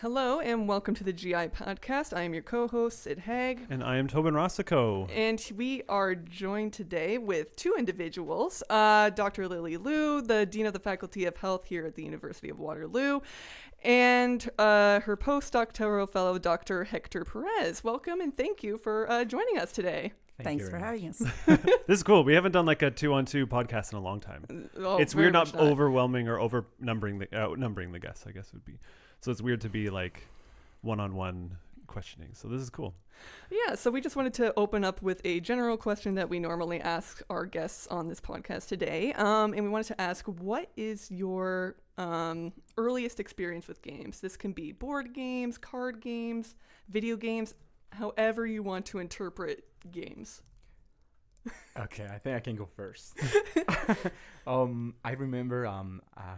Hello and welcome to the GI podcast. I am your co-host, Sid Haig. And I am Tobin Rossico. And we are joined today with two individuals, Dr. Lili Liu, the Dean of the Faculty of Health here at the University of Waterloo, and her Postdoctoral Fellow, Dr. Hector Perez. Welcome and thank you for joining us today. Thanks for having us. This is cool. We haven't done like a 2-on-2 podcast in a long time. It's weird not overwhelming or outnumbering the guests, I guess would be. So it's weird to be like one-on-one questioning. So this is cool. Yeah, so we just wanted to open up with a general question that we normally ask our guests on this podcast today. And we wanted to ask, what is your earliest experience with games? This can be board games, card games, video games, however you want to interpret games. Okay, I think I can go first. I remember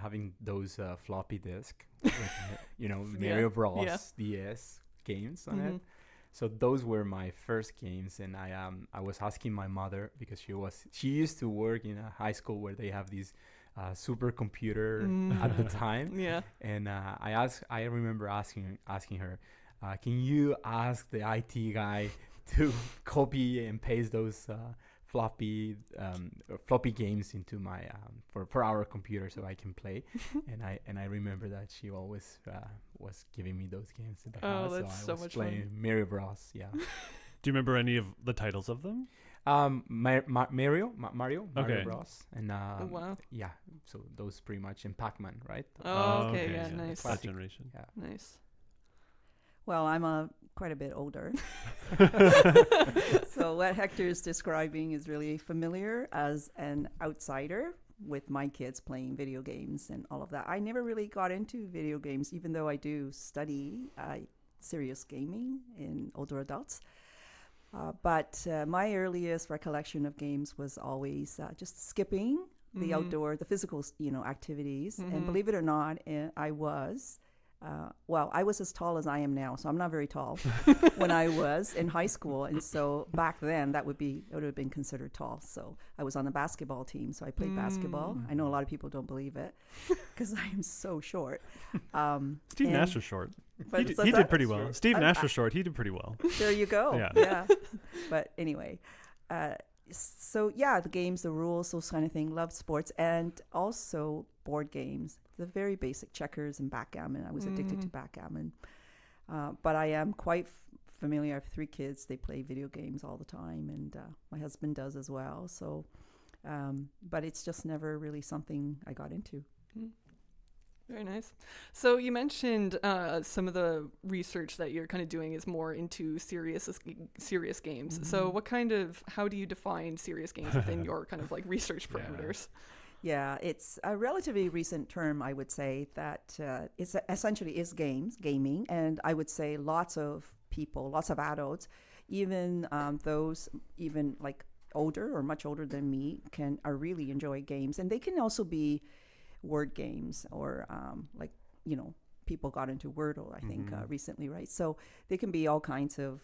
having those floppy disk with, Mario Bros. DS games on it. So those were my first games, and I was asking my mother, because she used to work in a high school where they have these supercomputer at the time. Yeah. And I remember asking her, can you ask the IT guy to copy and paste those floppy games into my for our computer so I can play. and I remember that she always was giving me those games in the house. That's so I was much playing fun. Mario Bros. Yeah. Do you remember any of the titles of them? Mario Okay. Bros. And wow. yeah, so those pretty much, and Pac-Man, right? Oh, okay, yeah, nice. That generation. Yeah. Nice. Well, I'm quite a bit older. So what Hector is describing is really familiar as an outsider with my kids playing video games and all of that. I never really got into video games, even though I do study serious gaming in older adults. But my earliest recollection of games was always just skipping the outdoor, the physical, activities. And believe it or not, I was as tall as I am now, so I'm not very tall when I was in high school. And so back then it would have been considered tall. So I was on the basketball team, so I played basketball. I know a lot of people don't believe it because I am so short. Steve Nash was short. But he did pretty well. Steve Nash was short. He did pretty well. There you go. Yeah. But anyway, so yeah, the games, the rules, those kind of things. Loved sports and also board games. The very basic checkers and backgammon. I was addicted to backgammon. But I am quite familiar. I have 3 kids. They play video games all the time, and my husband does as well. So, but it's just never really something I got into. Very nice. So you mentioned some of the research that you're kind of doing is more into serious games. So how do you define serious games within your kind of like research parameters? Yeah, it's a relatively recent term, I would say, that it's essentially is gaming. And I would say lots of people, lots of adults, even those even like older or much older than me are really enjoy games. And they can also be word games or people got into Wordle, I think, recently, right? So they can be all kinds of,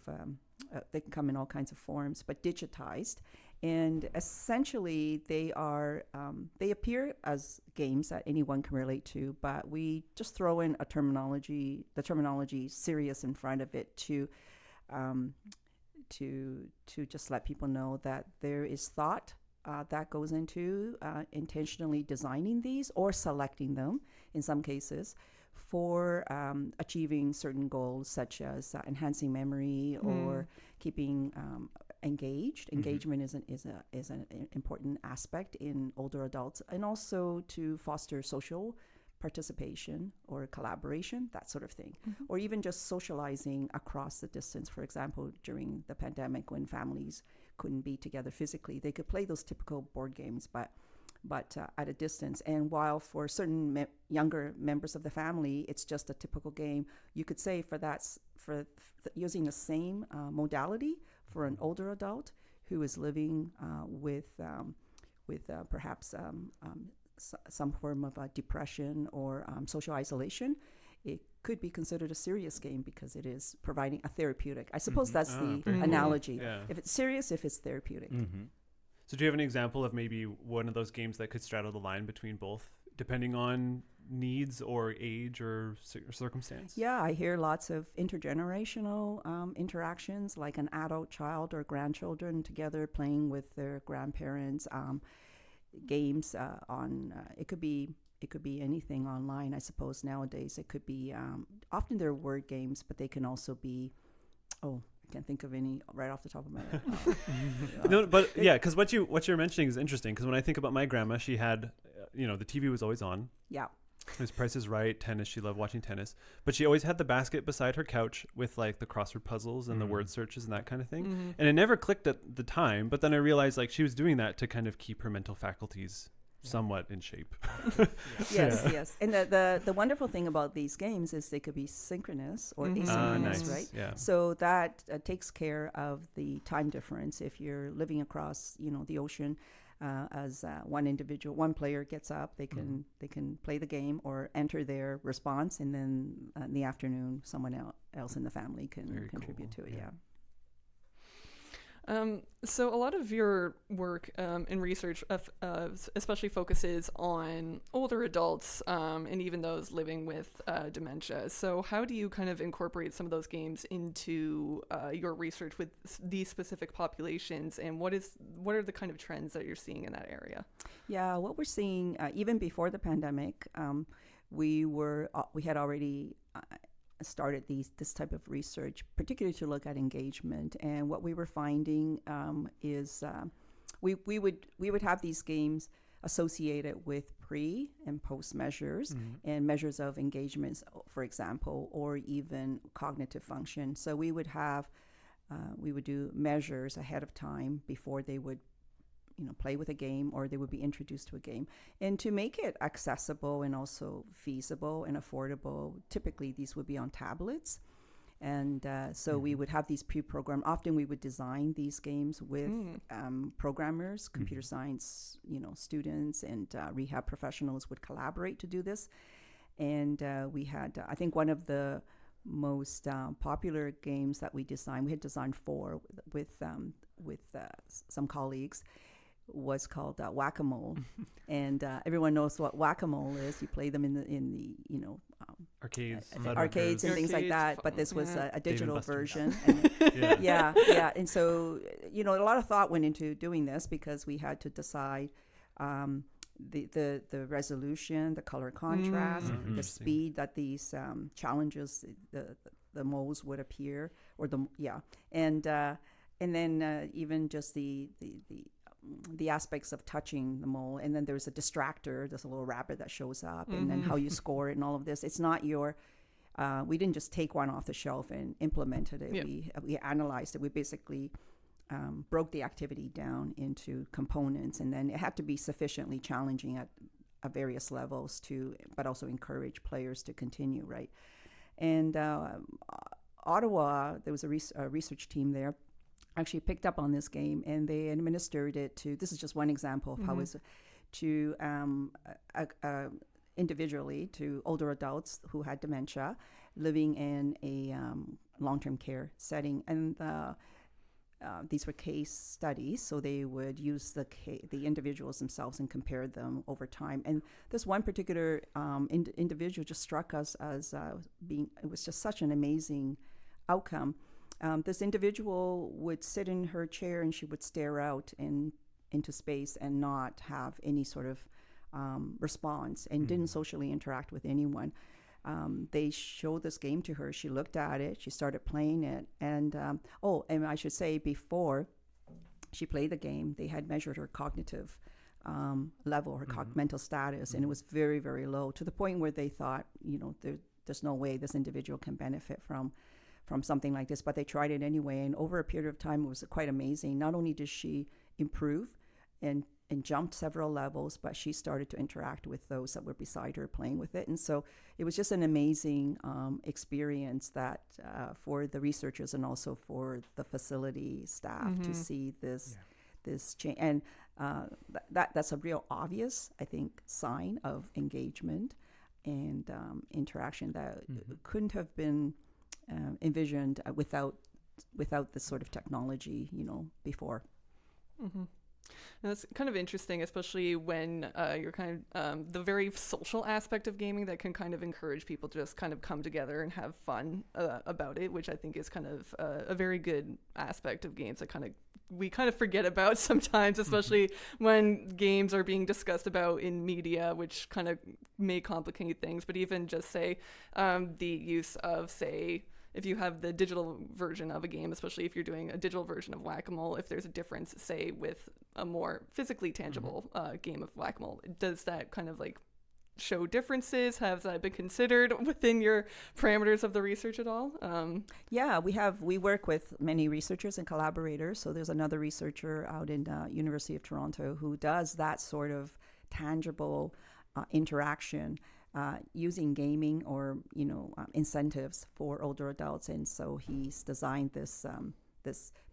they can come in all kinds of forms, but digitized. And essentially, they appear as games that anyone can relate to, but we just throw in the terminology serious in front of it to just let people know that there is thought that goes into intentionally designing these or selecting them in some cases for achieving certain goals, such as enhancing memory or keeping engaged. Engagement is an important aspect in older adults, and also to foster social participation or collaboration, that sort of thing, or even just socializing across the distance. For example, during the pandemic, when families couldn't be together physically, they could play those typical board games, but at a distance. And while for certain younger members of the family, it's just a typical game, you could say for using the same modality for an older adult who is living with perhaps some form of depression or social isolation, it could be considered a serious game because it is providing a therapeutic. I suppose that's the analogy. Yeah. If it's serious, if it's therapeutic. So do you have an example of maybe one of those games that could straddle the line between both depending on needs or age or circumstance? Yeah, I hear lots of intergenerational interactions, like an adult child or grandchildren together playing with their grandparents. Games on it could be anything online. I suppose nowadays it could be often they're word games, but they can also be I can't think of any right off the top of my head. No, but yeah, because what you're mentioning is interesting. Because when I think about my grandma, she had, the TV was always on. Yeah. It was Price is Right, tennis. She loved watching tennis, but she always had the basket beside her couch with like the crossword puzzles and the word searches and that kind of thing. Mm-hmm. And it never clicked at the time, but then I realized like she was doing that to kind of keep her mental faculties somewhat in shape. Yes. And the wonderful thing about these games is they could be synchronous or asynchronous, nice. right? Yeah. So that takes care of the time difference. If you're living across, the ocean, as one player gets up, they can play the game or enter their response, and then in the afternoon, someone else in the family can contribute to it. Yeah. So a lot of your work in research especially focuses on older adults and even those living with dementia. So how do you kind of incorporate some of those games into your research with these specific populations, and what are the kind of trends that you're seeing in that area? Yeah, what we're seeing even before the pandemic, we had already started this type of research, particularly to look at engagement. And what we were finding is we would have these games associated with pre and post measures and measures of engagements, for example, or even cognitive function. So we would do measures ahead of time before they would play with a game, or they would be introduced to a game. And to make it accessible and also feasible and affordable, typically these would be on tablets. And so we would have these pre-programmed. Often we would design these games with programmers, computer science, students, and rehab professionals would collaborate to do this. And we had, I think one of the most popular games that we had designed 4 with some colleagues, was called Whack-A-Mole. And everyone knows what Whack-A-Mole is. You play them in the arcades and things like that. But this was a digital version. And and so a lot of thought went into doing this, because we had to decide the resolution, the color contrast, the speed that these challenges, the moles would appear, and then even just the aspects of touching the mole. And then there's a distractor, there's a little rabbit that shows up, and then how you score it and all of this. It's not we didn't just take one off the shelf and implemented it. We analyzed it. We basically broke the activity down into components, and then it had to be sufficiently challenging at various levels but also encourage players to continue, right? And Ottawa, there was a research team there, actually picked up on this game, and they administered it this is just one example of how it's to individually to older adults who had dementia living in a long-term care setting. And these were case studies, so they would use the individuals themselves and compare them over time. And this one particular individual just struck us as it was just such an amazing outcome. This individual would sit in her chair and she would stare out into space and not have any sort of response, and didn't socially interact with anyone. They showed this game to her. She looked at it. She started playing it. And and I should say, before she played the game, they had measured her cognitive level, her mental status, and it was very, very low, to the point where they thought, there's no way this individual can benefit from something like this. But they tried it anyway, and over a period of time, it was quite amazing. Not only did she improve and jumped several levels, but she started to interact with those that were beside her playing with it. And so it was just an amazing experience that for the researchers and also for the facility staff to see this change. And that's a real obvious, I think, sign of engagement and interaction that couldn't have been envisioned without this sort of technology, before. And that's kind of interesting, especially when you're kind of the very social aspect of gaming that can kind of encourage people to just kind of come together and have fun about it, which I think is kind of a very good aspect of games that we kind of forget about sometimes, especially when games are being discussed about in media, which kind of may complicate things. But even just say the use of, say, if you have the digital version of a game, especially if you're doing a digital version of Whack-A-Mole, if there's a difference, say, with a more physically tangible game of Whack-A-Mole, does that kind of like show differences? Has that been considered within your parameters of the research at all? Yeah, we work with many researchers and collaborators. So there's another researcher out in University of Toronto who does that sort of tangible interaction using gaming or incentives for older adults, and so he's designed this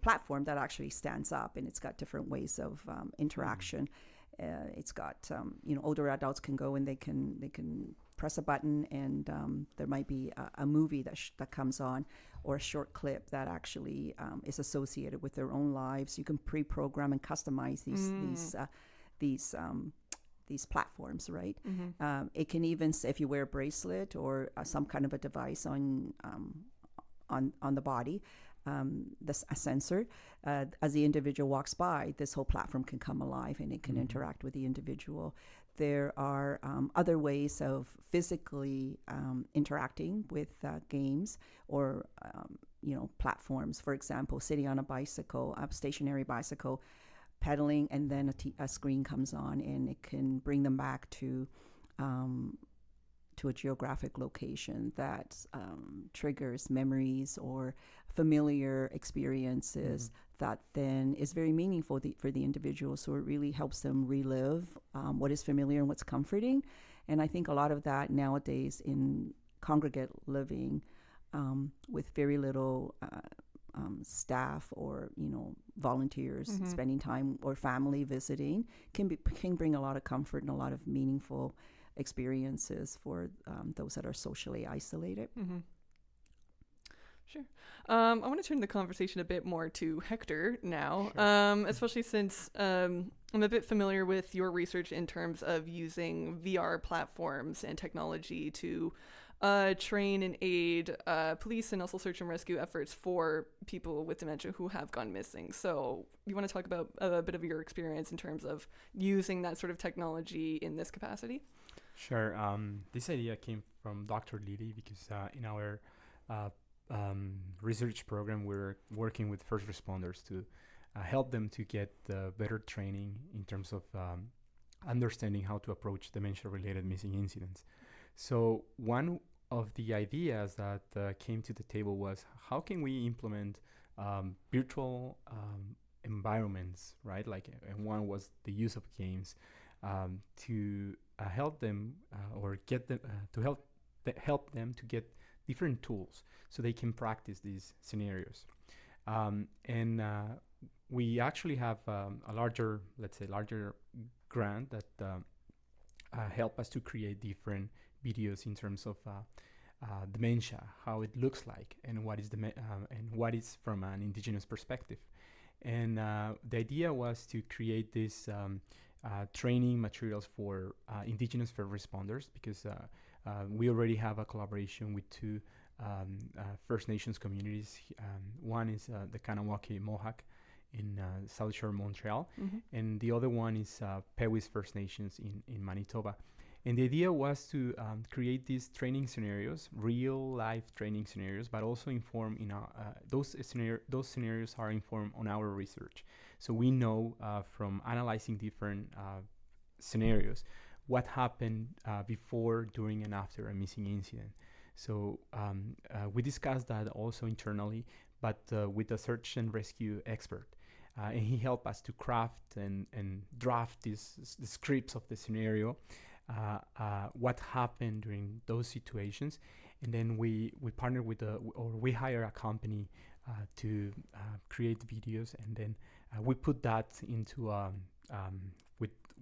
platform that actually stands up, and it's got different ways of interaction. It's got older adults can go and they can press a button, and there might be a movie that comes on, or a short clip that actually is associated with their own lives. You can pre-program and customize these platforms, right? It can even, if you wear a bracelet or some kind of a device on the body, a sensor, as the individual walks by, this whole platform can come alive and it can interact with the individual. There are other ways of physically interacting with games or platforms. For example, sitting on a stationary bicycle, pedaling, and then a screen comes on and it can bring them back to a geographic location that triggers memories or familiar experiences that then is very meaningful for the individual. So it really helps them relive what is familiar and what's comforting. And I think a lot of that nowadays in congregate living with very little staff or volunteers spending time, or family visiting, can bring a lot of comfort and a lot of meaningful experiences for those that are socially isolated. Sure. I want to turn the conversation a bit more to Hector now, especially since I'm a bit familiar with your research in terms of using VR platforms and technology to train and aid police and also search and rescue efforts for people with dementia who have gone missing. So you want to talk about a bit of your experience in terms of using that sort of technology in this capacity? Sure. This idea came from Dr. Lili because in our research program, we're working with first responders to help them to get better training in terms of understanding how to approach dementia-related missing incidents. So one of the ideas that came to the table was, how can we implement virtual environments, right? And one was the use of games to help them or get them to help them to get different tools so they can practice these scenarios. And we actually have a larger grant that help us to create different videos in terms of dementia, how it looks like, and what is from an indigenous perspective. And the idea was to create this training materials for indigenous first responders, because we already have a collaboration with two First Nations communities. One is the Kanawaki Mohawk in South Shore, Montreal, and the other one is Pewis First Nations in Manitoba. And the idea was to create these training scenarios, real life training scenarios, but also inform those scenarios are informed on our research. So we know from analyzing different scenarios what happened before, during, and after a missing incident. So we discussed that also internally, but with a search and rescue expert. And he helped us to craft and draft the scripts of the scenario, what happened during those situations. And then we partner with we hire a company to create videos, and then we put that into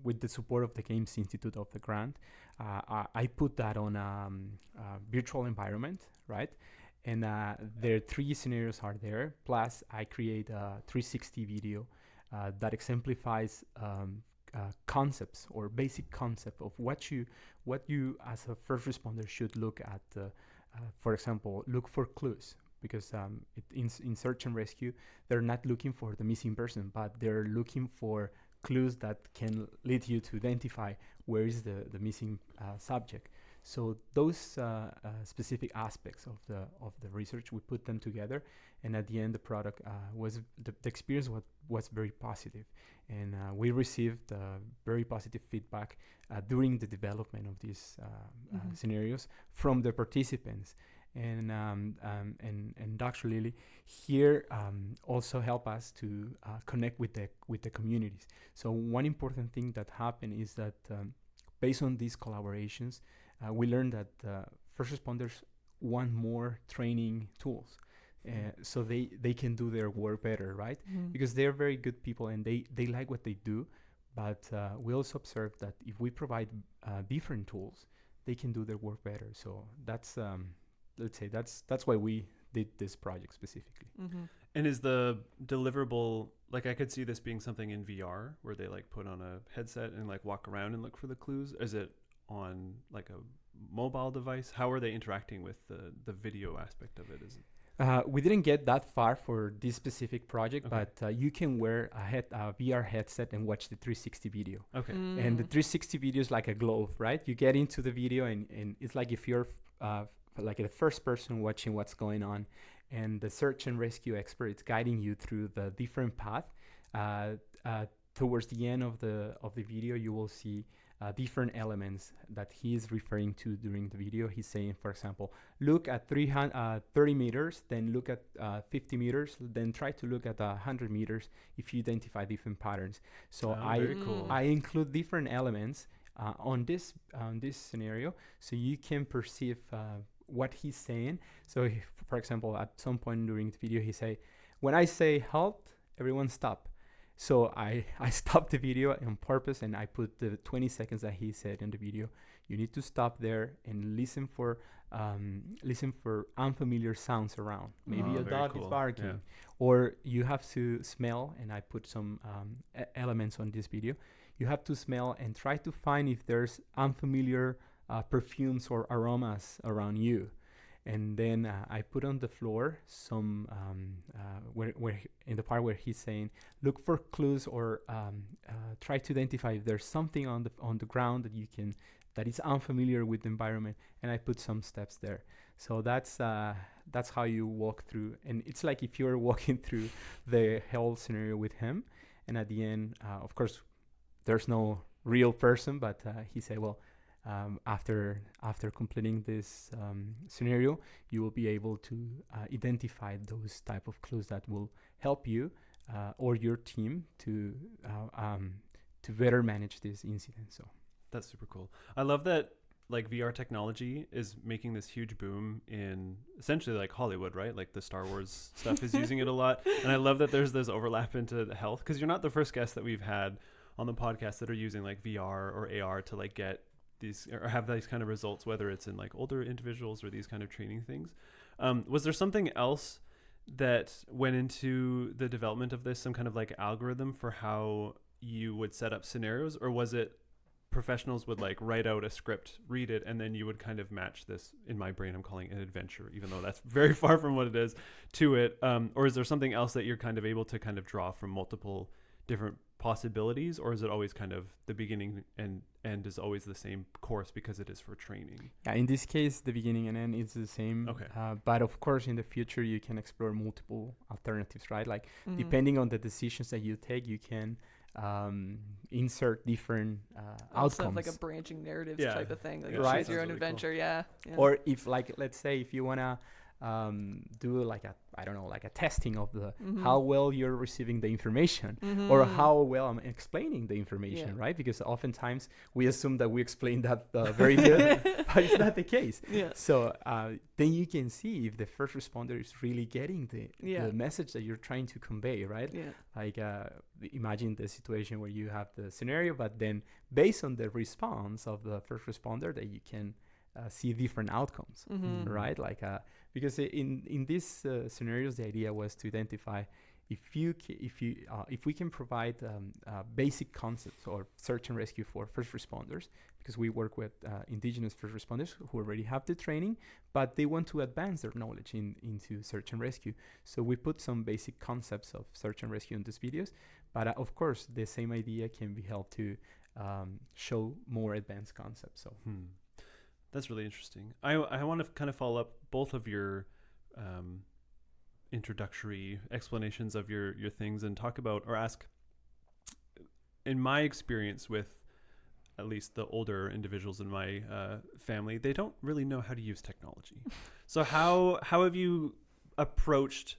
with the support of the Games Institute of the grant. I put that on a virtual environment, right? And there 3 scenarios are there. Plus, I create a 360 video that exemplifies concepts or basic concept of what you as a first responder should look at. For example, look for clues, because in search and rescue, they're not looking for the missing person, but they're looking for clues that can lead you to identify where is the missing subject. So those specific aspects of the research, we put them together, and at the end, the product was the experience was very positive, and we received very positive feedback during the development of these scenarios from the participants. And Dr. Lili here also help us to connect with the communities. So one important thing that happened is that based on these collaborations, we learned that first responders want more training tools, so they can do their work better, right? Because they're very good people and they like what they do, but we also observed that if we provide different tools, they can do their work better. So that's let's say that's why we did this project specifically. And is the deliverable, like, I could see this being something in VR where they like put on a headset and like walk around and look for the clues? Is it on like a mobile device? How are they interacting with the video aspect of it? Is it we didn't get that far for this specific project, but you can wear a VR headset and watch the 360 video. Okay. And the 360 video is like a glove, right? You get into the video and it's like if you're like the first person watching what's going on, and the search and rescue expert is guiding you through the different path. Towards the end of the video, you will see different elements that he is referring to during the video. He's saying, for example, look at 30 meters, then look at 50 meters, then try to look at 100 meters if you identify different patterns. So I include different elements on this scenario, so you can perceive what he's saying. So if, for example, at some point during the video, he say, when I say halt, everyone stop. So I stopped the video on purpose, and I put the 20 seconds that he said in the video. You need to stop there and listen for unfamiliar sounds around. Maybe a dog is barking, or you have to smell. And I put some elements on this video. You have to smell and try to find if there's unfamiliar perfumes or aromas around you. And then I put on the floor some where in the part where he's saying, look for clues, or try to identify if there's something on the ground that is unfamiliar with the environment. And I put some steps there. So that's how you walk through. And it's like if you're walking through the whole scenario with him. And at the end, of course, there's no real person, but he said, well, after completing this scenario, you will be able to identify those type of clues that will help you or your team to better manage this incident. So that's super cool. I love that like VR technology is making this huge boom in essentially like Hollywood, right? Like the Star Wars stuff is using it a lot. And I love that there's this overlap into the health, because you're not the first guest that we've had on the podcast that are using like VR or AR to like get these or have these kind of results, whether it's in like older individuals or these kind of training things. Was there something else that went into the development of this, some kind of like algorithm for how you would set up scenarios, or was it professionals would like write out a script, read it, and then you would kind of match this, in my brain I'm calling it an adventure, even though that's very far from what it is, to it, or is there something else that you're kind of able to kind of draw from multiple different possibilities, or is it always kind of the beginning and end is always the same course because it is for training? Yeah, in this case, the beginning and end is the same. Okay. But of course, in the future, you can explore multiple alternatives, right? Like depending on the decisions that you take, you can insert different outcomes. Like a branching narratives type of thing. Like right. Choose your own really adventure, cool. Yeah. Or if, like, let's say if you want to do like a testing of the how well you're receiving the information or how well I'm explaining the information, right? Because oftentimes we assume that we explain that very good, but it's not the case. Yeah. So then you can see if the first responder is really getting the message that you're trying to convey, right? Yeah. Like imagine the situation where you have the scenario, but then based on the response of the first responder, that you can see different outcomes, right? Like because in these scenarios, the idea was to identify if we can provide basic concepts or search and rescue for first responders, because we work with indigenous first responders who already have the training, but they want to advance their knowledge into search and rescue. So we put some basic concepts of search and rescue in these videos, but of course the same idea can be held to show more advanced concepts. So that's really interesting. I want to kind of follow up both of your introductory explanations of your things and talk about or ask, in my experience with at least the older individuals in my family, they don't really know how to use technology. So how have you approached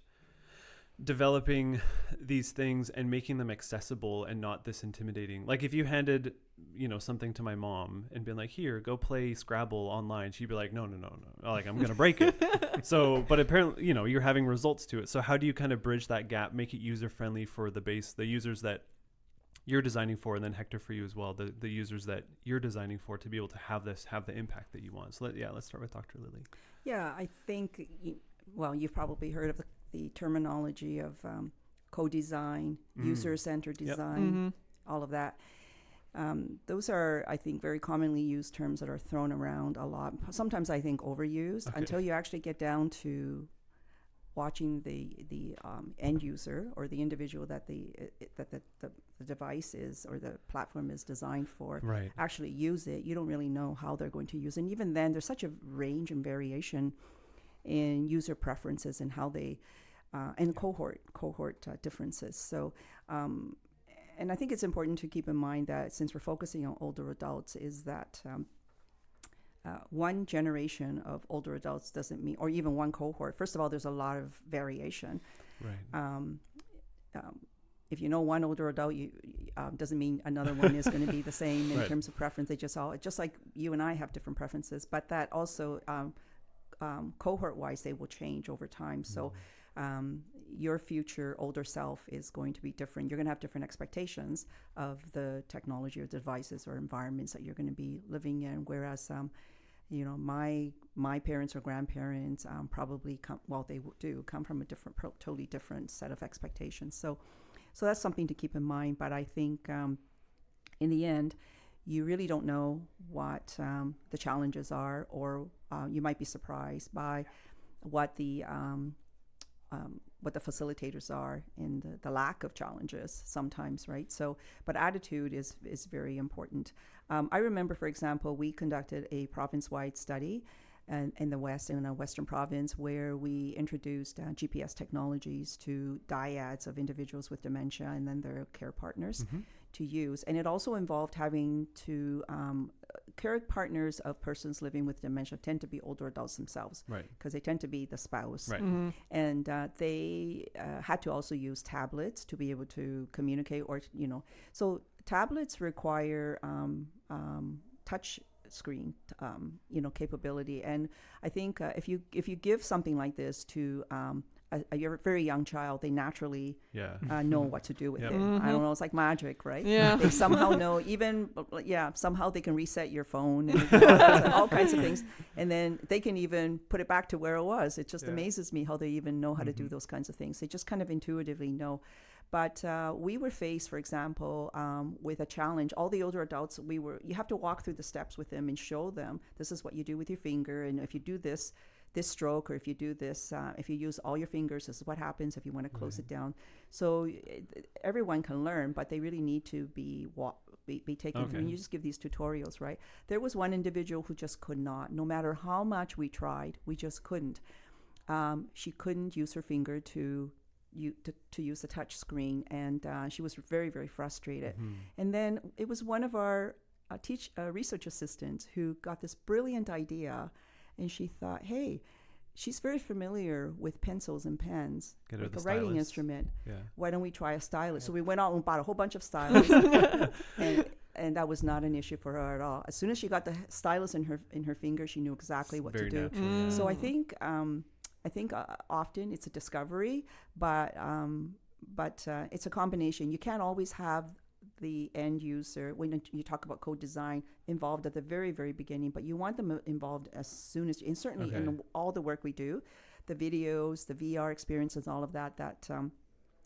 developing these things and making them accessible and not this intimidating? Like if you handed, something to my mom and been like, here, go play Scrabble online, she'd be like, no, like I'm gonna break it. So, but apparently, you're having results to it. So how do you kind of bridge that gap, make it user friendly for the users that you're designing for, and then Hector, for you as well, the users that you're designing for, to be able to have the impact that you want? So let's start with Dr. Lili. Yeah, I think, you've probably heard of the terminology of co-design, user-centered design, all of that. Those are, I think, very commonly used terms that are thrown around a lot. Sometimes I think overused until you actually get down to watching the end user or the individual that the device is or the platform is designed for actually use it. You don't really know how they're going to use it. And even then, there's such a range and variation in user preferences and how they and cohort differences. So and I think it's important to keep in mind that since we're focusing on older adults, is that one generation of older adults doesn't mean, or even one cohort. First of all, there's a lot of variation. Right. If you know one older adult, doesn't mean another one is going to be the same in terms of preference. They just like you and I have different preferences, but that also cohort-wise, they will change over time. So your future older self is going to be different. You're going to have different expectations of the technology or devices or environments that you're going to be living in. Whereas, my parents or grandparents probably come from a different, totally different set of expectations. So that's something to keep in mind. But I think in the end, you really don't know what the challenges are, or you might be surprised by what the facilitators are and the lack of challenges sometimes, right? So, but attitude is very important. I remember, for example, we conducted a province-wide study in the West, in a Western province, where we introduced GPS technologies to dyads of individuals with dementia and then their care partners to use. And it also involved having to care partners of persons living with dementia tend to be older adults themselves, right? Because they tend to be the spouse, right? And they had to also use tablets to be able to communicate, or so tablets require touch screen capability. And I think if you give something like this to a very young child, they naturally know what to do with it. I don't know, it's like magic, right? They somehow know, somehow they can reset your phone and all kinds of things, and then they can even put it back to where it was. It just amazes me how they even know how to do those kinds of things. They just kind of intuitively know. But we were faced, for example, with a challenge. All the older adults, you have to walk through the steps with them and show them, this is what you do with your finger, and if you do this stroke, or if you do this, if you use all your fingers, this is what happens if you want to close it down. So everyone can learn, but they really need to be taken through. And you just give these tutorials, right? There was one individual who just could not. No matter how much we tried, we just couldn't. She couldn't use her finger to use the touch screen, and she was very, very frustrated. And then it was one of our research assistants who got this brilliant idea. And she thought, hey, she's very familiar with pencils and pens, like a writing instrument. Why don't we try a stylus? So we went out and bought a whole bunch of stylus, and that was not an issue for her at all. As soon as she got the stylus in her finger, she knew exactly what to do. So I think often it's a discovery, but it's a combination. You can't always have the end user, when you talk about co-design, involved at the very, very beginning, but you want them involved as soon as, and certainly in all the work we do, the videos, the VR experiences, all of that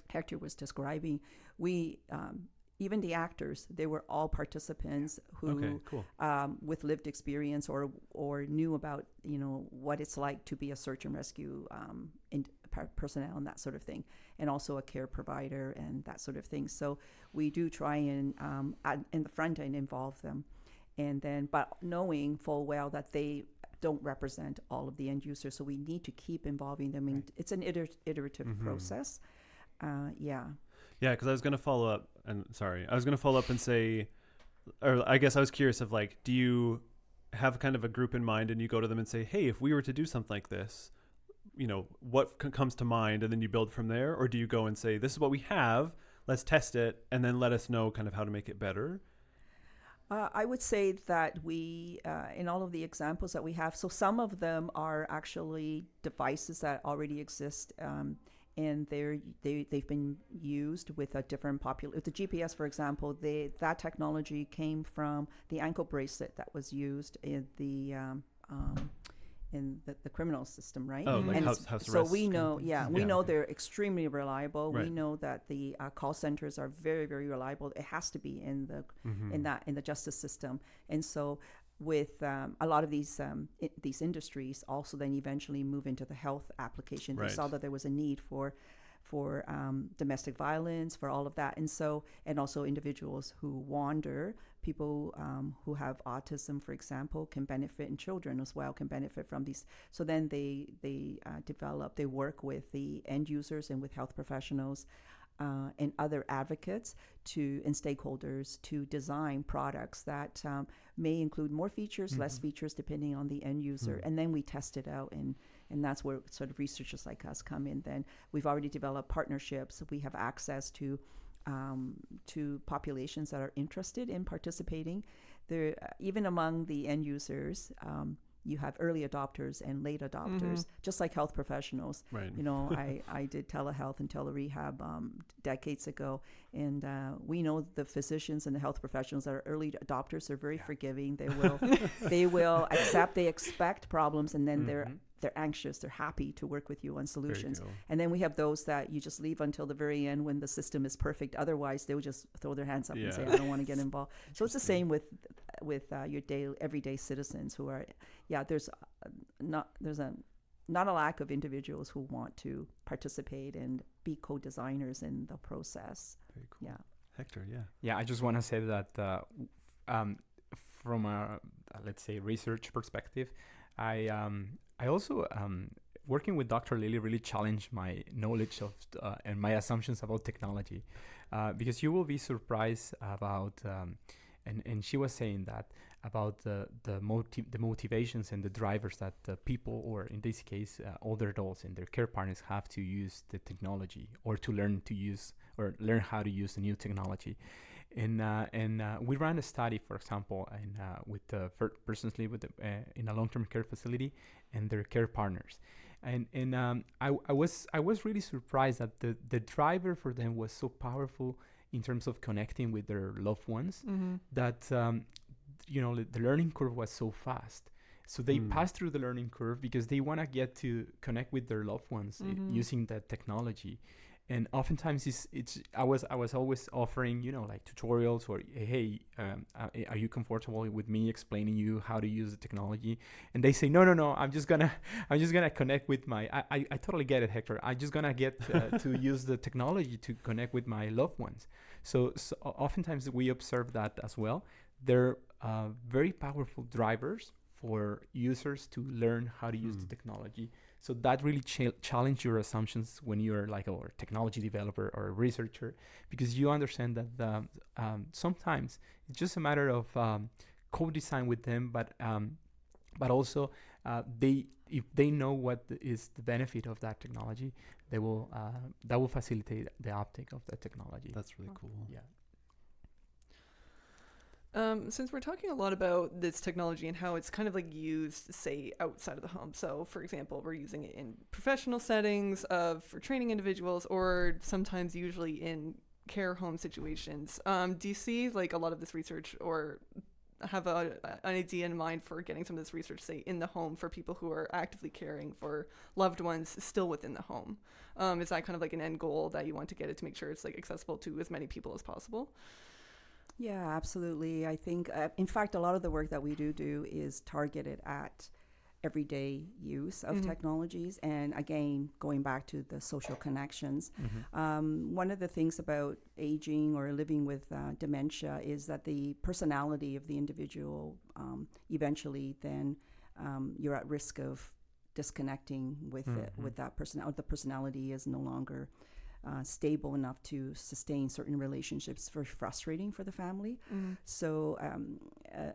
Hector was describing, we even the actors, they were all participants who, with lived experience or knew about, what it's like to be a search and rescue personnel and that sort of thing, and also a care provider and that sort of thing. So we do try and in the front end involve them, and then but knowing full well that they don't represent all of the end users, so we need to keep involving them. Right. It's an iterative process. Yeah, because I was going to follow up, and say, or I guess I was curious of like, do you have kind of a group in mind and you go to them and say, hey, if we were to do something like this, what comes to mind, and then you build from there? Or do you go and say, this is what we have, let's test it, and then let us know kind of how to make it better? I would say that we, in all of the examples that we have, so some of them are actually devices that already exist, and they've been used with a different with the GPS, for example. That technology came from the ankle bracelet that was used in the criminal system, right? Oh, like house arrest. So we know, we know they're extremely reliable. Right. We know that the call centers are very, very reliable. It has to be in the justice system, and so with a lot of these industries also then eventually move into the health application. They saw that there was a need for domestic violence, for all of that, and also individuals who wander, people who have autism, for example, can benefit, and children as well can benefit from these. So then they work with the end users and with health professionals and other advocates and stakeholders to design products that may include more features, less features, depending on the end user. And then we test it out, and that's where sort of researchers like us come in. Then we've already developed partnerships. We have access to populations that are interested in participating. There, even among the end users, you have early adopters and late adopters, just like health professionals. Right. I did telehealth and telerehab decades ago, and we know the physicians and the health professionals that are early adopters are very forgiving. They will accept, they expect problems, and then they're anxious, they're happy to work with you on solutions. And then we have those that you just leave until the very end when the system is perfect. Otherwise, they'll just throw their hands up and say, I don't want to get involved. So it's the same with your everyday citizens who are, there's not a lack of individuals who want to participate and be co-designers in the process. Very cool. Yeah. Hector, I just want to say that from a, let's say, research perspective, I also, working with Dr. Lili really challenged my knowledge of and my assumptions about technology, because you will be surprised about, and she was saying that about the motivations and the drivers that the people, or in this case, older adults and their care partners, have to use the technology, or to learn how to use the new technology. And we ran a study, for example, with persons live in a long-term care facility and their care partners, and I was really surprised that the driver for them was so powerful in terms of connecting with their loved ones, that the learning curve was so fast. So they pass through the learning curve because they want to get to connect with their loved ones using that technology. And oftentimes I was always offering, like tutorials, or, hey, are you comfortable with me explaining you how to use the technology? And they say, no, I'm just gonna connect with I totally get it, Hector. I'm just gonna get to use the technology to connect with my loved ones. So oftentimes we observe that as well. They're very powerful drivers for users to learn how to use the technology. So that really challenge your assumptions when you're like a technology developer or a researcher, because you understand that sometimes it's just a matter of co-design with them, but also if they know what is the benefit of that technology, that will facilitate the uptake of that technology. That's really cool. Yeah. Since we're talking a lot about this technology and how it's kind of like used, say, outside of the home. So, for example, we're using it in professional settings for training individuals, or sometimes usually in care home situations. Do you see like a lot of this research or have an idea in mind for getting some of this research, say, in the home for people who are actively caring for loved ones still within the home? Is that kind of like an end goal that you want to get it to make sure it's like accessible to as many people as possible? Yeah, absolutely. I think, in fact, a lot of the work that we do is targeted at everyday use of technologies. And again, going back to the social connections, one of the things about aging or living with dementia is that the personality of the individual, eventually then you're at risk of disconnecting with it, with that person, or the personality is no longer stable enough to sustain certain relationships. Very frustrating for the family. So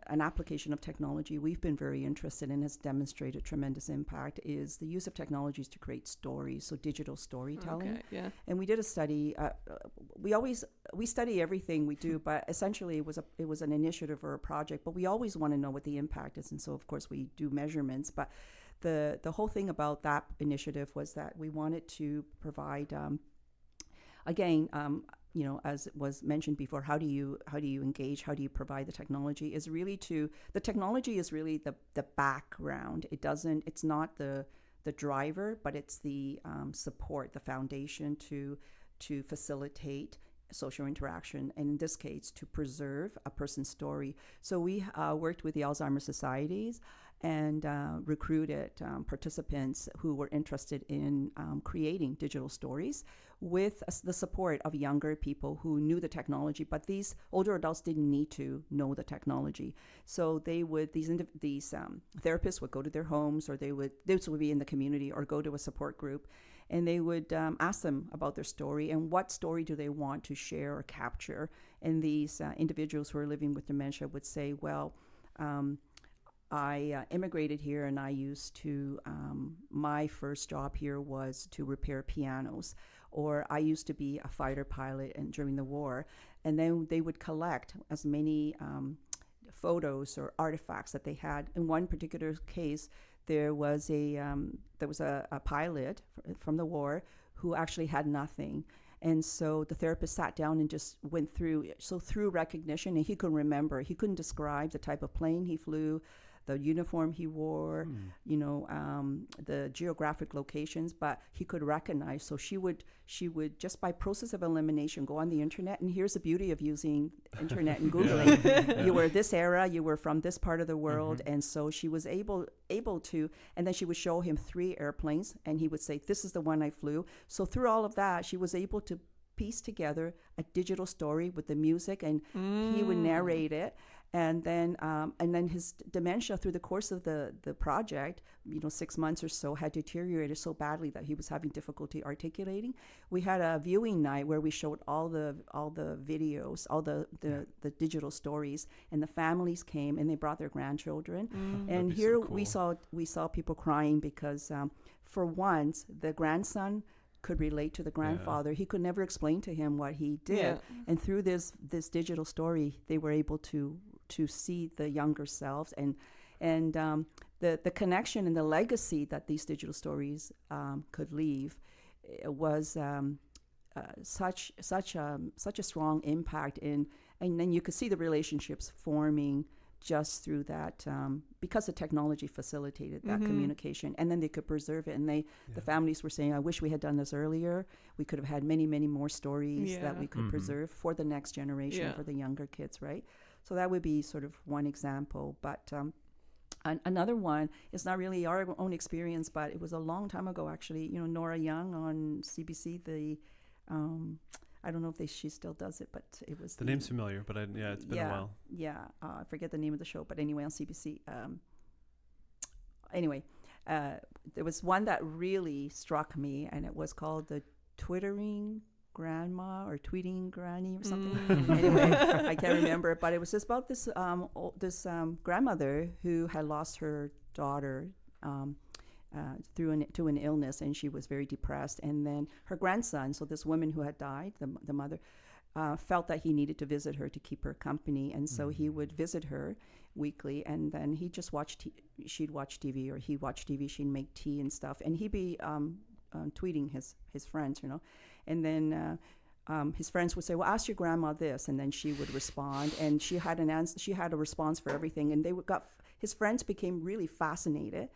an application of technology we've been very interested in, has demonstrated tremendous impact, is the use of technologies to create stories, so digital storytelling. And we did a study. We study everything we do, but essentially it was an initiative or a project, but we always want to know what the impact is, and so of course we do measurements. But the whole thing about that initiative was that we wanted to provide again, as was mentioned before, how do you engage? How do you provide the technology? The technology is really the background. It's not the driver, but it's the support, the foundation to facilitate social interaction, and in this case, to preserve a person's story. So we worked with the Alzheimer's societies and recruited participants who were interested in creating digital stories with the support of younger people who knew the technology, but these older adults didn't need to know the technology. So these therapists would go to their homes, or this would be in the community, or go to a support group, and they would ask them about their story and what story do they want to share or capture. And these individuals who are living with dementia would say, well, I immigrated here, and I used to, my first job here was to repair pianos, or I used to be a fighter pilot during the war. And then they would collect as many photos or artifacts that they had. In one particular case, there was a pilot from the war who actually had nothing. And so the therapist sat down and just went through recognition, and he could remember. He couldn't describe the type of plane he flew, the uniform he wore, the geographic locations, but he could recognize. So she would just by process of elimination go on the internet, and here's the beauty of using internet and Googling. You were this era, you were from this part of the world, and so she was able to, and then she would show him 3 airplanes, and he would say, this is the one I flew. So through all of that, she was able to piece together a digital story with the music, and he would narrate it. And then his dementia through the course of the project, 6 months or so, had deteriorated so badly that he was having difficulty articulating. We had a viewing night where we showed all the videos, all the digital stories, and the families came and they brought their grandchildren. And here so cool. we saw people crying because for once the grandson could relate to the grandfather. He could never explain to him what he did. And through this digital story, they were able to see the younger selves, and the connection and the legacy that these digital stories could leave was such a strong impact and then you could see the relationships forming just through that, because the technology facilitated that communication, and then they could preserve it. And the families were saying, I wish we had done this earlier. We could have had many, many more stories that we could preserve for the next generation, for the younger kids, right? So that would be sort of one example. But another one is not really our own experience, but it was a long time ago, actually. Nora Young on CBC, I don't know if she still does it, but it was the name's familiar, but it's been a while. Yeah, I forget the name of the show, but anyway, on CBC. There was one that really struck me, and it was called the Twittering Grandma or Tweeting Granny or something. Anyway, I can't remember, but it was just about this grandmother who had lost her daughter to an illness, and she was very depressed. And then her grandson, so this woman who had died, the mother, felt that he needed to visit her to keep her company, and so he would visit her weekly, and then he just she'd watch TV, or he'd watch TV, she'd make tea and stuff, and he'd be tweeting his friends, and then his friends would say, well, ask your grandma this, and then she would respond, and she had an answer. She had a response for everything, and his friends became really fascinated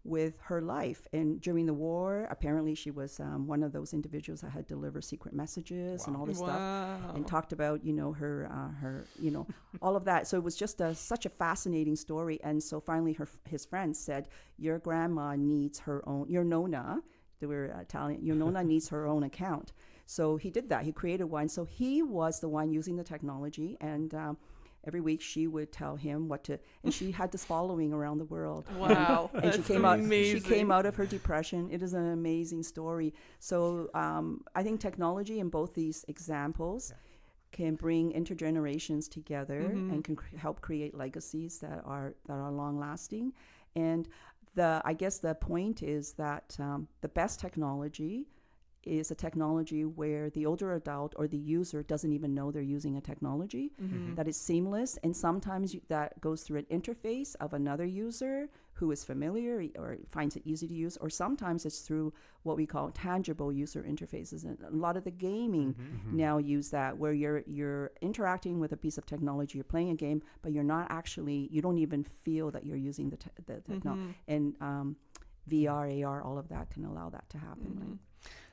with her life. And during the war, apparently she was one of those individuals that had delivered secret messages and all this stuff, and talked about her all of that. So it was just such a fascinating story. And so finally his friends said, your grandma needs her own, your nonna, they were Italian, your nonna needs her own account. So he did that. He created one. So he was the one using the technology, and every week she would tell him what to, and she had this following around the world. Wow. And she came out of her depression. It is an amazing story. So I think technology in both these examples can bring intergenerations together and can help create legacies that are long lasting. And I guess the point is that the best technology is a technology where the older adult or the user doesn't even know they're using a technology, that is seamless. And sometimes that goes through an interface of another user who is familiar or finds it easy to use, or sometimes it's through what we call tangible user interfaces. And a lot of the gaming now use that, where you're interacting with a piece of technology, you're playing a game, but you don't even feel that you're using the technology. And VR, AR, all of that can allow that to happen, right?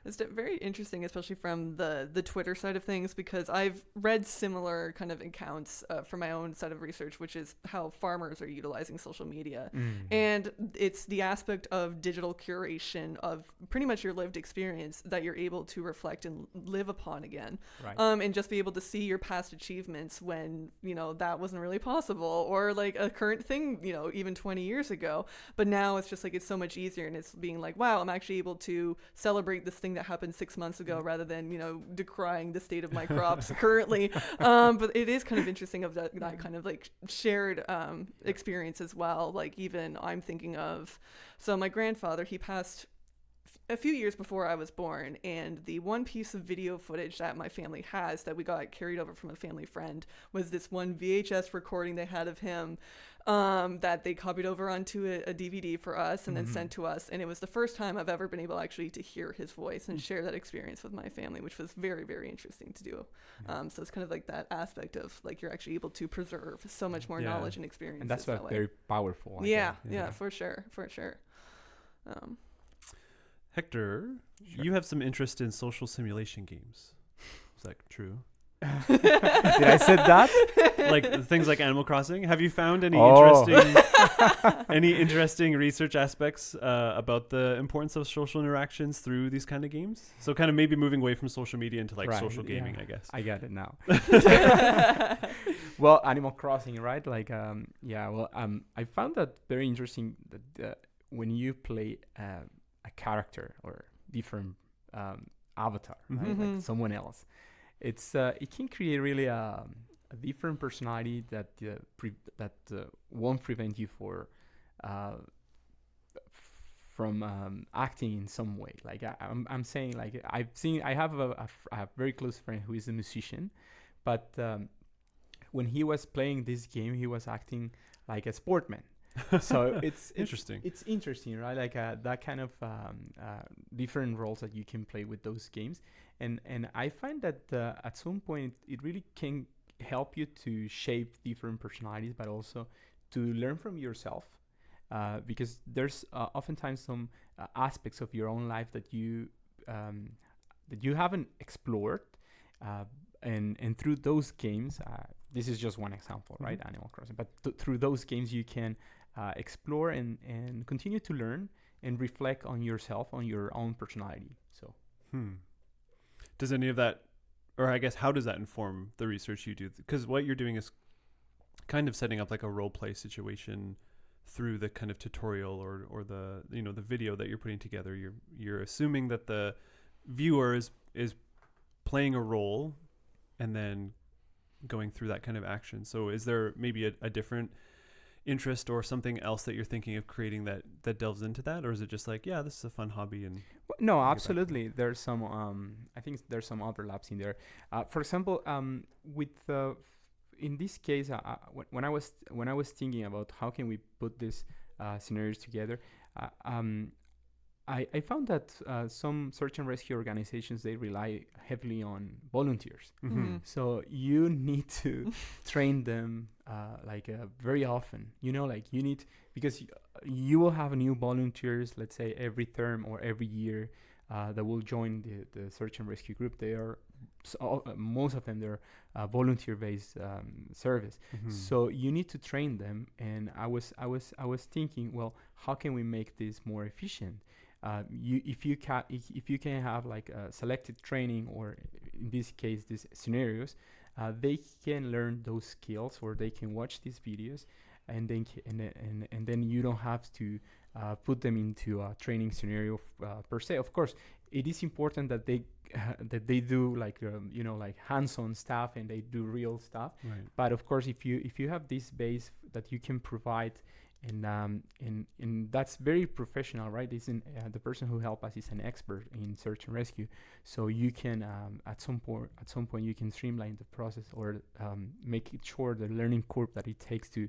It's very interesting, especially from the Twitter side of things, because I've read similar kind of accounts from my own set of research, which is how farmers are utilizing social media. And it's the aspect of digital curation of pretty much your lived experience that you're able to reflect and live upon again. Right. And just be able to see your past achievements when, that wasn't really possible, or like a current thing, even 20 years ago. But now it's just like, it's so much easier, and it's being like, wow, I'm actually able to celebrate this thing that happened 6 months ago rather than decrying the state of my crops currently. But it is kind of interesting of that kind of like shared experience as well. Like, even I'm thinking of, so my grandfather, he passed a few years before I was born, and the one piece of video footage that my family has that we got carried over from a family friend was this one VHS recording they had of him that they copied over onto a DVD for us and then sent to us. And it was the first time I've ever been able actually to hear his voice and share that experience with my family, which was very, very interesting to do. So it's kind of like that aspect of like, you're actually able to preserve so much more knowledge and experience. And that's that very powerful. Yeah, for sure. Hector, you have some interest in social simulation games. Is that true? Did I said that? Like things like Animal Crossing. Have you found any interesting research aspects about the importance of social interactions through these kind of games? So kind of maybe moving away from social media into like social gaming, I guess. I get it now. Well, Animal Crossing, right? Like, I found that very interesting that when you play a character or different avatar, right? Like someone else, it can create really a different personality that won't prevent you from acting in some way. Like I'm saying, like I have a very close friend who is a musician, but when he was playing this game, he was acting like a sportman. So it's interesting. It's interesting, right? Like that kind of different roles that you can play with those games, and I find that at some point it really can help you to shape different personalities, but also to learn from yourself, because there's oftentimes some aspects of your own life that you haven't explored, and through those games, this is just one example, right? Animal Crossing, but through those games you can explore and continue to learn and reflect on yourself, on your own personality. So, does any of that, or I guess how does that inform the research you do? Because what you're doing is kind of setting up like a role play situation through the kind of tutorial or the the video that you're putting together. You're assuming that the viewer is playing a role and then going through that kind of action. So is there maybe a different interest or something else that you're thinking of creating that delves into that, or is it just like, yeah, this is a fun hobby? And no, absolutely, there's some I think there's some overlaps in there. For example, with in this case, when I was thinking about how can we put these scenarios together, I found that some search and rescue organizations, they rely heavily on volunteers. So you need to train them very often. You need, because you will have new volunteers, let's say every term or every year, that will join the search and rescue group. They are most of them, they're volunteer-based service. So you need to train them. And I was thinking, well, how can we make this more efficient? If you can have like a selected training, or in this case, these scenarios, they can learn those skills, or they can watch these videos, and then you don't have to put them into a training scenario per se. Of course, it is important that they do like hands-on stuff, and they do real stuff. Right. But of course, if you have this base that you can provide, and that's very professional, right? The person who helped us is an expert in search and rescue, so you can at some point you can streamline the process, or make it sure the learning curve that it takes to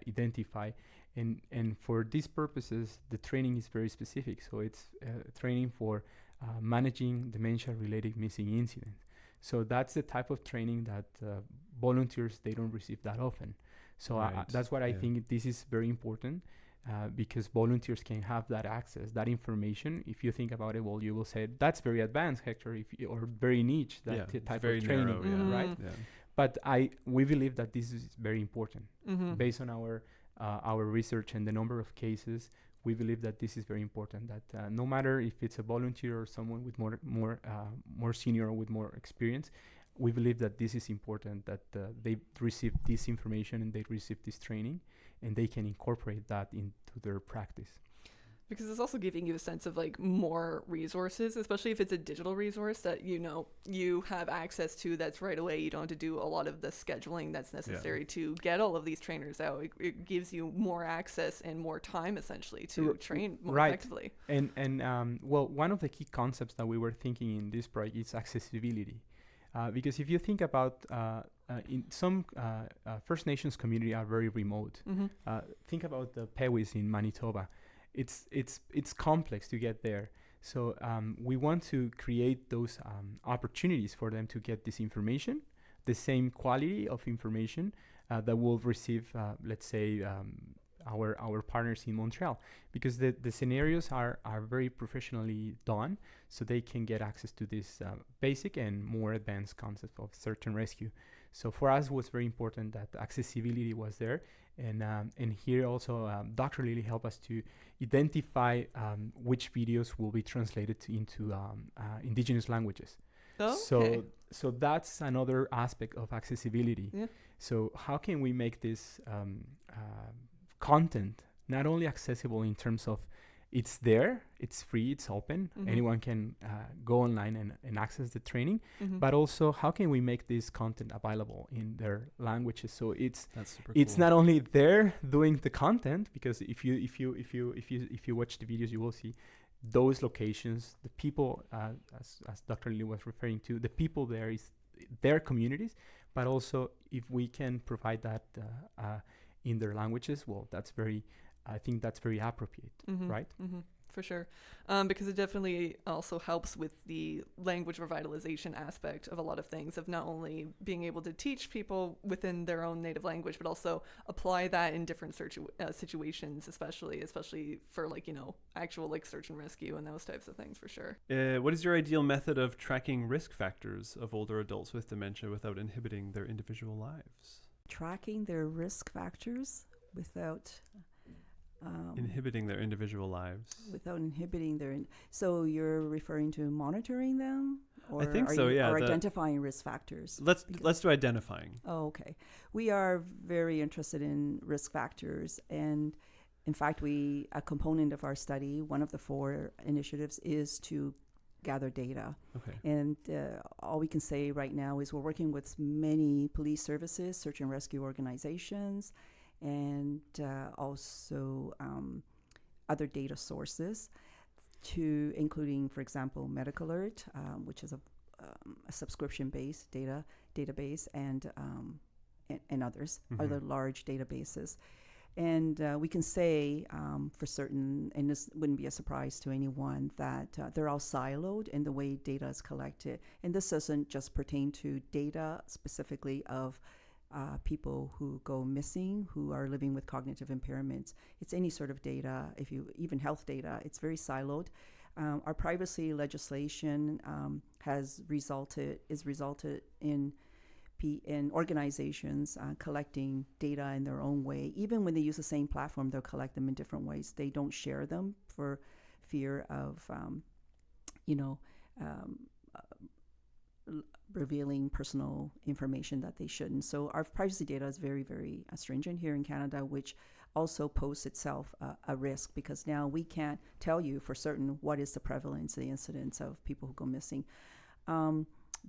identify. And for these purposes, the training is very specific. So it's training for managing dementia-related missing incidents. So that's the type of training that volunteers, they don't receive that often. So that's what I think this is very important, because volunteers can have that access, that information. If you think about it, well, you will say that's very advanced, Hector, or very niche, that type of training, narrow, right? Yeah. But we believe that this is very important. Based on our research and the number of cases, we believe that this is very important, that no matter if it's a volunteer or someone with more senior or with more experience, we believe that this is important, that they receive this information and they receive this training, and they can incorporate that into their practice. Because it's also giving you a sense of like more resources, especially if it's a digital resource that you have access to, that's right away. You don't have to do a lot of the scheduling that's necessary to get all of these trainers out. It gives you more access and more time essentially to train more effectively. And well, one of the key concepts that we were thinking in this project is accessibility. Because if you think about in some First Nations community are very remote. Think about the Pewis in Manitoba. It's complex to get there. So we want to create those opportunities for them to get this information, the same quality of information that will receive, let's say, our partners in Montreal, because the scenarios are very professionally done, so they can get access to this basic and more advanced concept of search and rescue. So for us, it was very important that accessibility was there, and here also Dr. Lili helped us to identify which videos will be translated into indigenous languages. Okay. So that's another aspect of accessibility. Yeah. So how can we make this content not only accessible in terms of it's there, it's free, it's open, anyone can go online and access the training, but also how can we make this content available in their languages? So it's not only there doing the content, because if you watch the videos, you will see those locations, the people, as Dr. Liu was referring to, the people there is their communities, but also if we can provide that in their languages, well, I think that's very appropriate, right? For sure. Because it definitely also helps with the language revitalization aspect of a lot of things, of not only being able to teach people within their own native language, but also apply that in different situations, especially for actual search and rescue and those types of things, for sure. What is your ideal method of tracking risk factors of older adults with dementia without inhibiting their individual lives? Tracking their risk factors without inhibiting their individual lives. Without inhibiting their... So you're referring to monitoring them? Or I think so, yeah. Or identifying risk factors? Let's do identifying. Oh, okay. We are very interested in risk factors. And in fact, a component of our study, one of the 4 initiatives, is to gather data. Okay. And all we can say right now is we're working with many police services, search and rescue organizations, and also other data sources, including, for example, MedicaLert, which is a subscription-based database, and others, other large databases. And we can say for certain, and this wouldn't be a surprise to anyone, that they're all siloed in the way data is collected. And this doesn't just pertain to data specifically of people who go missing, who are living with cognitive impairments. It's any sort of data, even health data, it's very siloed. Our privacy legislation has resulted in organizations collecting data in their own way. Even when they use the same platform, they'll collect them in different ways. They don't share them for fear of, revealing personal information that they shouldn't. So our privacy data is very, very stringent here in Canada, which also poses itself a risk, because now we can't tell you for certain what is the prevalence, the incidence of people who go missing.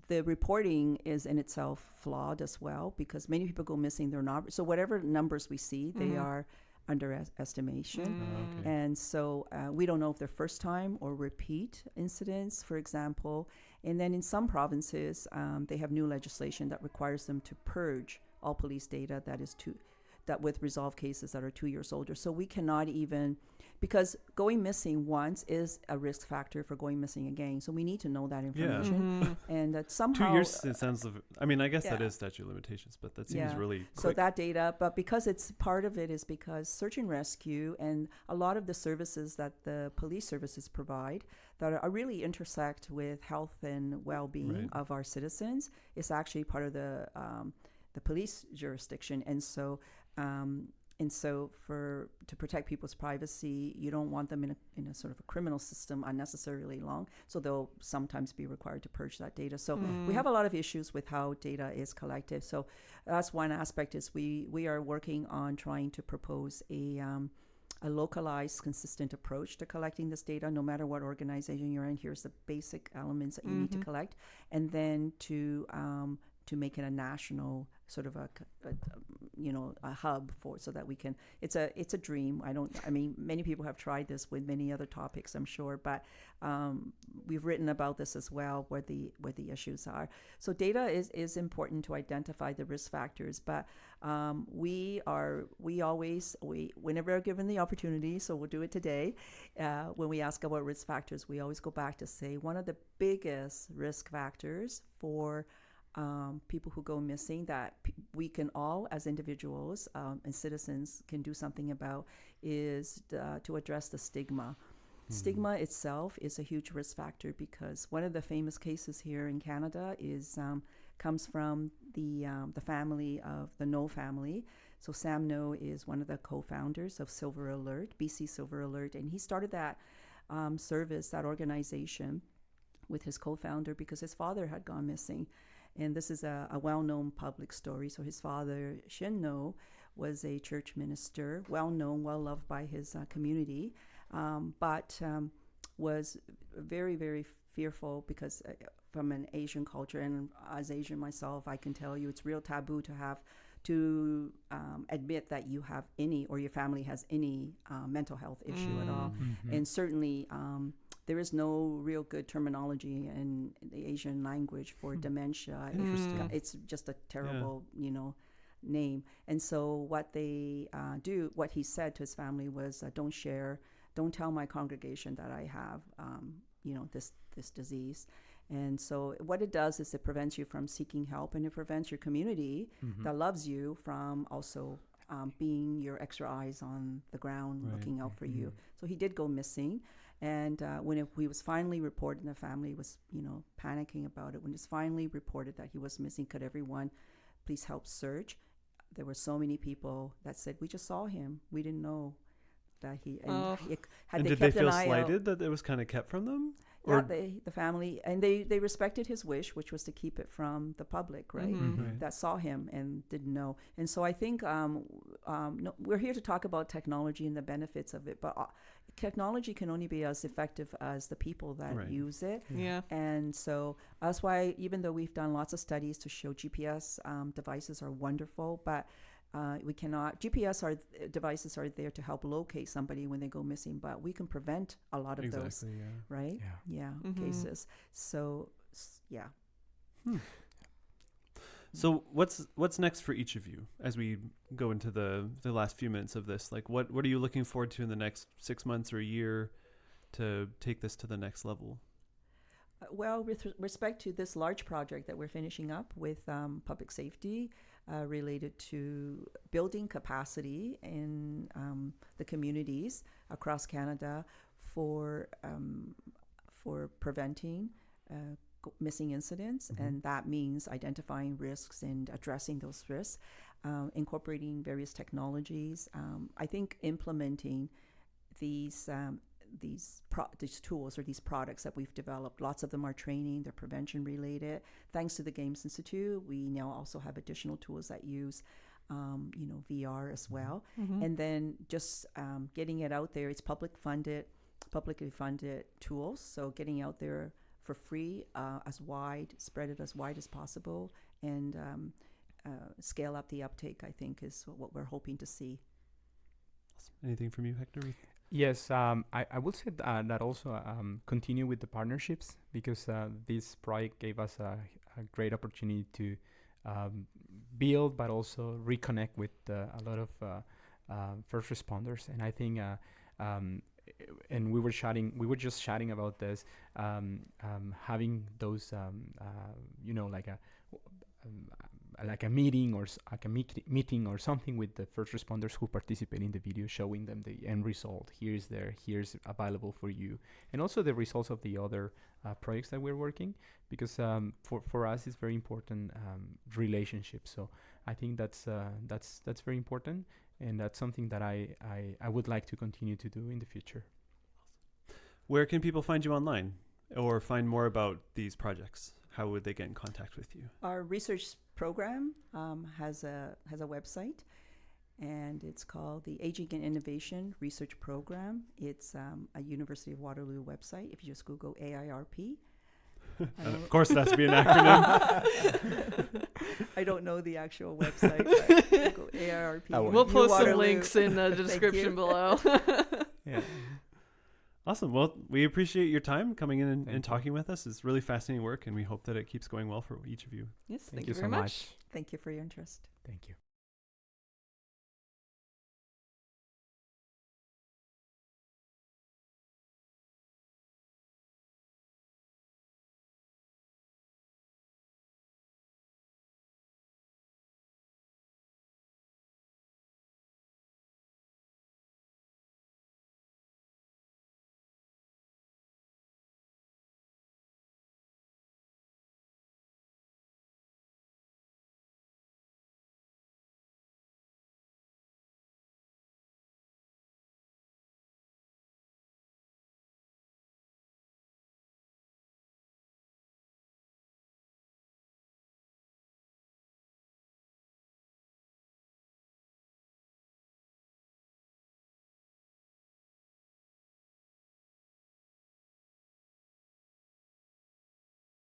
The reporting is in itself flawed as well, because many people go missing, they're not. So whatever numbers we see, they are underestimation. And so we don't know if they're first time or repeat incidents, for example. And then in some provinces, they have new legislation that requires them to purge all police data that with resolved cases that are 2 years older. So we cannot even, because going missing once is a risk factor for going missing again. So we need to know that information. And that somehow 2 years, it sounds I guess that is statute of limitations, but that seems really quick. So that data, but because it's part of it is because search and rescue and a lot of the services that the police services provide that are really intersect with health and well-being of our citizens is actually part of the police jurisdiction. And so to protect people's privacy, you don't want them in a sort of a criminal system unnecessarily long. So they'll sometimes be required to purge that data. So we have a lot of issues with how data is collected. So that's one aspect. Is we are working on trying to propose a localized, consistent approach to collecting this data, no matter what organization you're in. Here's the basic elements that you need to collect, and then to make it a national sort of a hub so that we can. It's a dream. Many people have tried this with many other topics, I'm sure, but we've written about this as well, where the issues are. So data is important to identify the risk factors, but whenever we're given the opportunity, so we'll do it today. When we ask about risk factors, we always go back to say one of the biggest risk factors for people who go missing that we can all, as individuals and citizens, can do something about is to address the stigma. Stigma itself is a huge risk factor, because one of the famous cases here in Canada comes from the family of the No family. So Sam No is one of the co-founders of Silver Alert, BC Silver Alert, and he started that service, that organization, with his co-founder because his father had gone missing. And this is a well-known public story. So his father, Shin No, was a church minister, well-known, well-loved by his community, but was very, very fearful because from an Asian culture, and as Asian myself, I can tell you it's real taboo to admit that you have any, or your family has any mental health issue at all. And certainly there is no real good terminology in the Asian language for dementia. It's just a terrible, name. And so what he said to his family was, don't tell my congregation that I have, this disease. And so what it does is it prevents you from seeking help, and it prevents your community that loves you from also being your extra eyes on the ground, looking out for you. So he did go missing. And when he was finally reported, and the family was, panicking about it, when it's finally reported that he was missing, could everyone please help search? There were so many people that said, we just saw him. We didn't know that he... And did they feel slighted that it was kind of kept from them? Yeah, the family, and they respected his wish, which was to keep it from the public, right? That saw him and didn't know. And so I think we're here to talk about technology and the benefits of it, but technology can only be as effective as the people that use it. Yeah. And so that's why, even though we've done lots of studies to show GPS devices are wonderful, but we cannot. Devices are there to help locate somebody when they go missing, but we can prevent a lot of those, right? Yeah. Cases. So, yeah. So what's next for each of you as we go into the last few minutes of this? Like, what are you looking forward to in the next 6 months or a year to take this to the next level? Well, with respect to this large project that we're finishing up with public safety related to building capacity in the communities across Canada for preventing missing incidents, and that means identifying risks and addressing those risks, incorporating various technologies. I think implementing these tools or these products that we've developed, lots of them are training, they're prevention related. Thanks to the Games Institute, we now also have additional tools that use VR as well. And then just getting it out there. It's publicly funded tools, so getting out there for free, spread it as wide as possible, and scale up the uptake, I think, is what we're hoping to see. Anything from you, Hector? Yes, I would say that also continue with the partnerships, because this project gave us a great opportunity to build, but also reconnect with a lot of first responders. And I think, and we were just chatting about this, having those, like a meeting or meeting or something with the first responders who participate in the video, showing them the end result. Here's available for you, and also the results of the other projects that we're working, because for us it's very important relationships. So I think that's very important, and that's something that I would like to continue to do in the future. Where can people find you online or find more about these projects? How would they get in contact with you? Our research program has a website, and it's called the Aging and Innovation Research Program. It's a University of Waterloo website. If you just Google AIRP. Of course, it has to be an acronym. I don't know the actual website, but Google AIRP. We'll post some links in the description below. Yeah. Awesome. Well, we appreciate your time coming in and talking with us. It's really fascinating work, and we hope that it keeps going well for each of you. Yes, Thank you you very so much. Thank you for your interest. Thank you.